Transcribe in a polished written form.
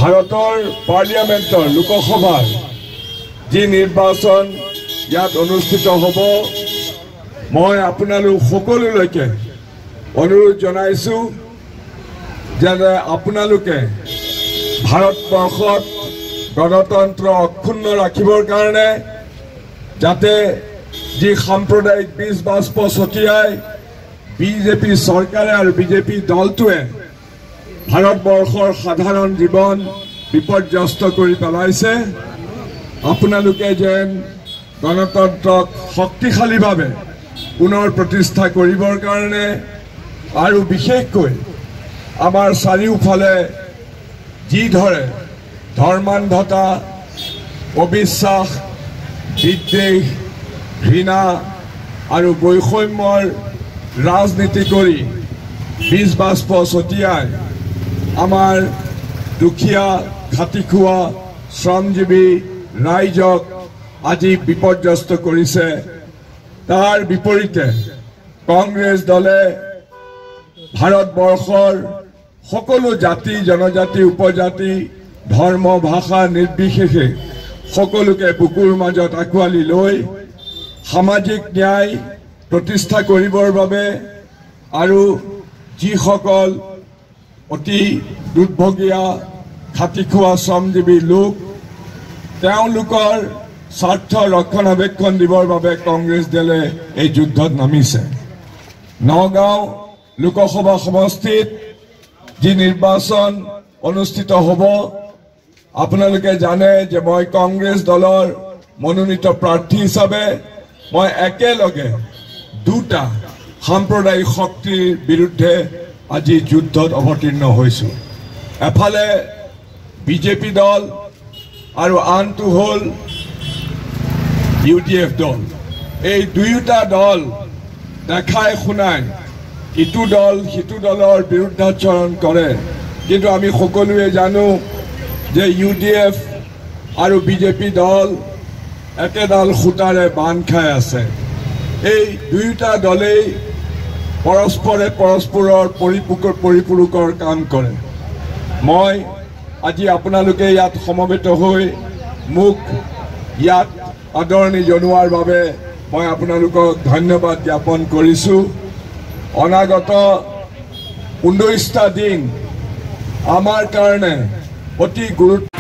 ভাৰতৰ পাৰ্লিয়ামেণ্টৰ লোকসভাৰ যি নিৰ্বাচন ইয়াত অনুষ্ঠিত হ'ব মই আপোনালোক সকলোলৈকে অনুৰোধ জনাইছো যে আপোনালোকে ভাৰতবৰ্ষত গণতন্ত্ৰ অক্ষুণ্ণ ৰাখিবৰ কাৰণে যাতে যি সাম্প্ৰদায়িক বীজ বাষ্প ছটিয়াই বিজেপি চৰকাৰে আৰু বিজেপি দলটোৱে ভাৰতবৰ্ষৰ সাধাৰণ জীৱন বিপৰ্যস্ত কৰি পেলাইছে আপোনালোকে যেন গণতন্ত্ৰক শক্তিশালীভাৱে পুনৰ প্ৰতিষ্ঠা কৰিবৰ কাৰণে আৰু বিশেষকৈ আমাৰ চাৰিওফালে যি ধৰে ধৰ্মান্ধতা অবিশ্বাস বিদ্বেষ ঘৃণা আৰু বৈষম্যৰ ৰাজনীতি কৰি বীজ বাষ্প ছটিয়াই আমাৰ দুখীয়া খাটিখোৱা শ্ৰমজীৱী ৰাইজক আজি বিপৰ্যস্ত কৰিছে তাৰ বিপৰীতে কংগ্ৰেছ দলে ভাৰতবৰ্ষৰ সকলো জাতি জনজাতি উপজাতি ধৰ্ম ভাষা নিৰ্বিশেষে সকলোকে বুকুৰ মাজত আঁকোৱালি লৈ সামাজিক ন্যায় প্ৰতিষ্ঠা কৰিবৰ বাবে আৰু যিসকল অতি দুৰ্ভগীয়া খাটিখোৱা শ্ৰমজীৱী লোক তেওঁলোকৰ স্বাৰ্থ ৰক্ষণাবেক্ষণ দিবৰ বাবে কংগ্ৰেছ দলে এই যুদ্ধত নামিছে নগাঁও লোকসভা সমষ্টিত যি নিৰ্বাচন অনুষ্ঠিত হ'ব আপোনালোকে জানে যে মই কংগ্ৰেছ দলৰ মনোনীত প্ৰাৰ্থী হিচাপে মই একেলগে দুটা সাম্প্ৰদায়িক শক্তিৰ বিৰুদ্ধে আজি যুদ্ধত অৱতীৰ্ণ হৈছো এফালে বিজেপি দল আৰু আনটো হ'ল UDF দল এই দুয়োটা দল দেখাই শুনাই ইটো দল সিটো দলৰ বিৰুদ্ধাচৰণ কৰে কিন্তু আমি সকলোৱে জানো যে UDF আৰু বিজেপি দল একেডাল খুঁটাৰে বান্ধ খাই আছে এই দুয়োটা দলেই পৰস্পৰে পৰস্পৰৰ পৰিপূৰকৰ কাম কৰে মই আজি আপোনালোকে ইয়াত সমবেত হৈ মোক ইয়াত আদৰণি জনোৱাৰ বাবে মই আপোনালোকক ধন্যবাদ জ্ঞাপন কৰিছো অনাগত 19টা দিন আমাৰ কাৰণে অতি গুৰুত্ব